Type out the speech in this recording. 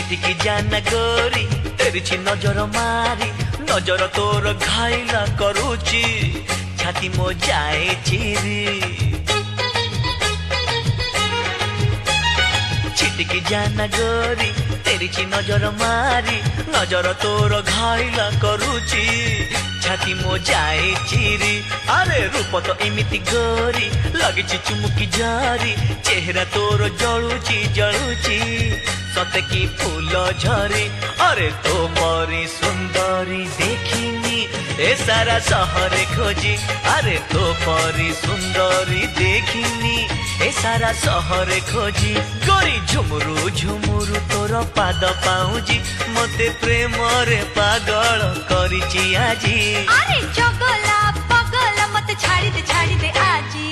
छिटकी जाना गोरी तेरी नजर मारी नजर तोर घाइला करूची छाती मो जाए चिरी छिटकी जाना गोरी तेरी नजर मारी नजर तोर घाइला करूची छाती मो जाए चिरी अरे रूप तो एमिति गोरी लगी चुमुकी जारी चेहरा तोर जलुची जलुची सते की फूल झरी अरे तो परी सुंदरी देखिनी ए सारा सहरे खोजी अरे तो परी सुंदरी देखिनी ए सारा सहरे खोजी गोरी झुमुरु झुमुरु तोर पाद पाउजी मते प्रेम रे पागल करिची आजी अरे जगला पगला मत छाड़ी दे आजी